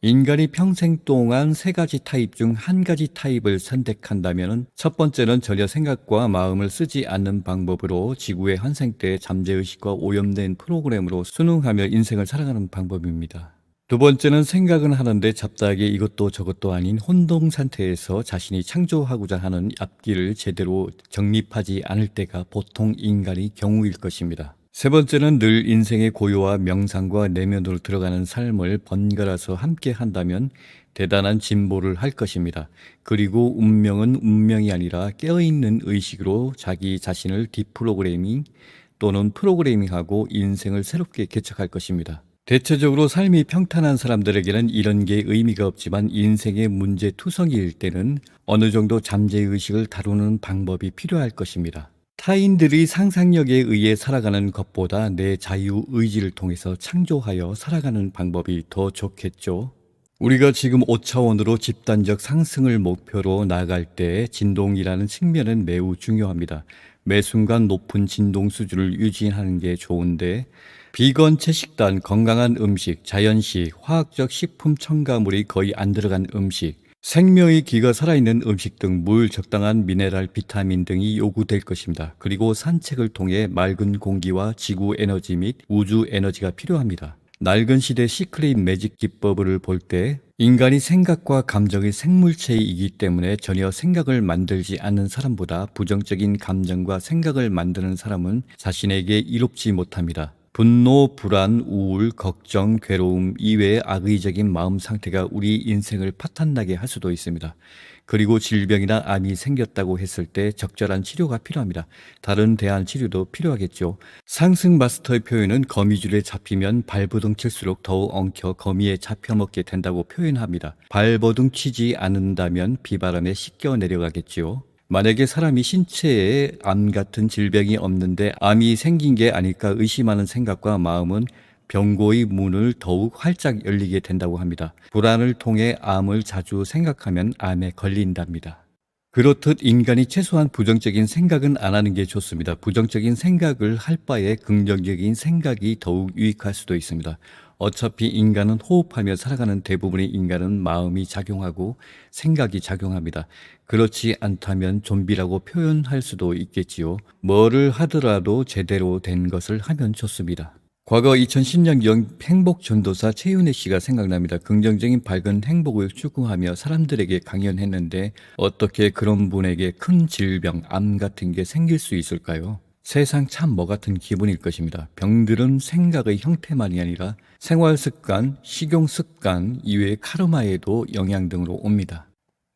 인간이 평생 동안 세 가지 타입 중 한 가지 타입을 선택한다면 첫 번째는 전혀 생각과 마음을 쓰지 않는 방법으로 지구의 환생 때 잠재의식과 오염된 프로그램으로 순응하며 인생을 살아가는 방법입니다. 두 번째는 생각은 하는데 잡다하게 이것도 저것도 아닌 혼동 상태에서 자신이 창조하고자 하는 앞길을 제대로 정립하지 않을 때가 보통 인간의 경우일 것입니다. 세 번째는 늘 인생의 고요와 명상과 내면으로 들어가는 삶을 번갈아서 함께 한다면 대단한 진보를 할 것입니다. 그리고 운명은 운명이 아니라 깨어있는 의식으로 자기 자신을 디프로그래밍 또는 프로그래밍하고 인생을 새롭게 개척할 것입니다. 대체적으로 삶이 평탄한 사람들에게는 이런 게 의미가 없지만 인생의 문제투성이일 때는 어느 정도 잠재의식을 다루는 방법이 필요할 것입니다. 타인들이 상상력에 의해 살아가는 것보다 내 자유의지를 통해서 창조하여 살아가는 방법이 더 좋겠죠. 우리가 지금 5차원으로 집단적 상승을 목표로 나아갈 때 진동이라는 측면은 매우 중요합니다. 매 순간 높은 진동 수준을 유지하는 게 좋은데 비건 채식단, 건강한 음식, 자연식, 화학적 식품 첨가물이 거의 안 들어간 음식, 생명의 기가 살아있는 음식 등 물, 적당한 미네랄, 비타민 등이 요구될 것입니다. 그리고 산책을 통해 맑은 공기와 지구 에너지 및 우주 에너지가 필요합니다. 낡은 시대 시크릿 매직 기법을 볼 때 인간이 생각과 감정의 생물체이기 때문에 전혀 생각을 만들지 않는 사람보다 부정적인 감정과 생각을 만드는 사람은 자신에게 이롭지 못합니다. 분노, 불안, 우울, 걱정, 괴로움 이외의 악의적인 마음 상태가 우리 인생을 파탄나게 할 수도 있습니다. 그리고 질병이나 암이 생겼다고 했을 때 적절한 치료가 필요합니다. 다른 대안 치료도 필요하겠죠. 상승 마스터의 표현은 거미줄에 잡히면 발버둥 칠수록 더욱 엉켜 거미에 잡혀먹게 된다고 표현합니다. 발버둥 치지 않는다면 비바람에 씻겨 내려가겠지요. 만약에 사람이 신체에 암 같은 질병이 없는데 암이 생긴 게 아닐까 의심하는 생각과 마음은 병고의 문을 더욱 활짝 열리게 된다고 합니다. 불안을 통해 암을 자주 생각하면 암에 걸린답니다. 그렇듯 인간이 최소한 부정적인 생각은 안 하는 게 좋습니다. 부정적인 생각을 할 바에 긍정적인 생각이 더욱 유익할 수도 있습니다. 어차피 인간은 호흡하며 살아가는 대부분의 인간은 마음이 작용하고 생각이 작용합니다. 그렇지 않다면 좀비라고 표현할 수도 있겠지요. 뭐를 하더라도 제대로 된 것을 하면 좋습니다. 과거 2010년경 행복전도사 최윤혜 씨가 생각납니다. 긍정적인 밝은 행복을 추구하며 사람들에게 강연했는데 어떻게 그런 분에게 큰 질병, 암 같은 게 생길 수 있을까요? 세상 참 뭐 같은 기분일 것입니다. 병들은 생각의 형태만이 아니라 생활 습관, 식용 습관 이외의 카르마에도 영향 등으로 옵니다.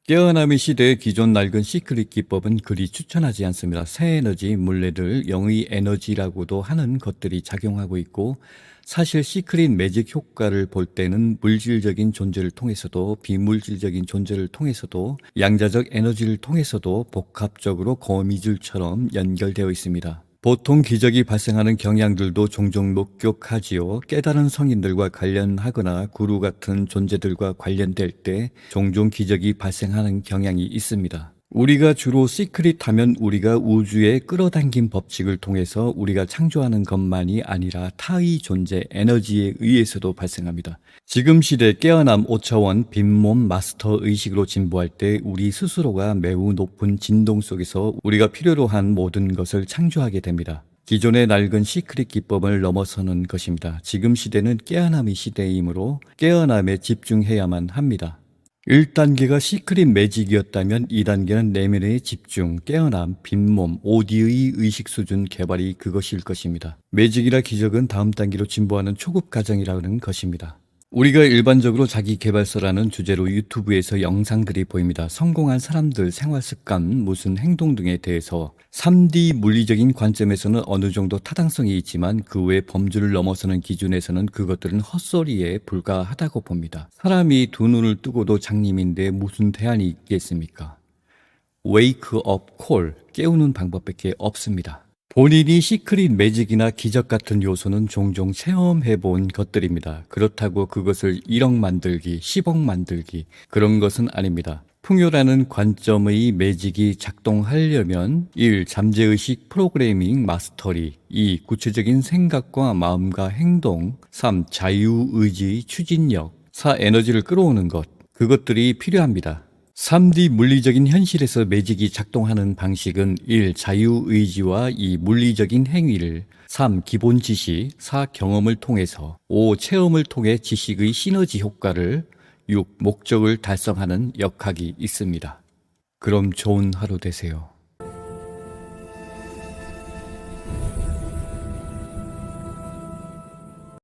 깨어남의 시대의 기존 낡은 시크릿 기법은 그리 추천하지 않습니다. 새 에너지, 물레들, 영의 에너지라고도 하는 것들이 작용하고 있고 사실 시크릿 매직 효과를 볼 때는 물질적인 존재를 통해서도 비물질적인 존재를 통해서도 양자적 에너지를 통해서도 복합적으로 거미줄처럼 연결되어 있습니다. 보통 기적이 발생하는 경향들도 종종 목격하지요. 깨달은 성인들과 관련하거나 구루 같은 존재들과 관련될 때 종종 기적이 발생하는 경향이 있습니다. 우리가 주로 시크릿 하면 우리가 우주의 끌어당긴 법칙을 통해서 우리가 창조하는 것만이 아니라 타의 존재 에너지에 의해서도 발생합니다. 지금 시대 깨어남 5차원 빈몸 마스터 의식으로 진보할 때 우리 스스로가 매우 높은 진동 속에서 우리가 필요로 한 모든 것을 창조하게 됩니다. 기존의 낡은 시크릿 기법을 넘어서는 것입니다. 지금 시대는 깨어남의 시대이므로 깨어남에 집중해야만 합니다. 1단계가 시크릿 매직이었다면 2단계는 내면의 집중, 깨어남, 빈몸, 오디의 의식 수준 개발이 그것일 것입니다. 매직이라 기적은 다음 단계로 진보하는 초급 과정이라는 것입니다. 우리가 일반적으로 자기계발서라는 주제로 유튜브에서 영상들이 보입니다. 성공한 사람들 생활 습관, 무슨 행동 등에 대해서 3D 물리적인 관점에서는 어느 정도 타당성이 있지만 그 외 범주를 넘어서는 기준에서는 그것들은 헛소리에 불과하다고 봅니다. 사람이 두 눈을 뜨고도 장님인데 무슨 대안이 있겠습니까? Wake up call, 깨우는 방법밖에 없습니다. 본인이 시크릿 매직이나 기적 같은 요소는 종종 체험해 본 것들입니다. 그렇다고 그것을 1억 만들기, 10억 만들기 그런 것은 아닙니다. 풍요라는 관점의 매직이 작동하려면 1. 잠재의식 프로그래밍 마스터리 2. 구체적인 생각과 마음과 행동 3. 자유의지 추진력 4. 에너지를 끌어오는 것. 그것들이 필요합니다. 3D 물리적인 현실에서 매직이 작동하는 방식은 1. 자유의지와 2. 물리적인 행위를 3. 기본 지식 4. 경험을 통해서 5. 체험을 통해 지식의 시너지 효과를 6. 목적을 달성하는 역학이 있습니다. 그럼 좋은 하루 되세요.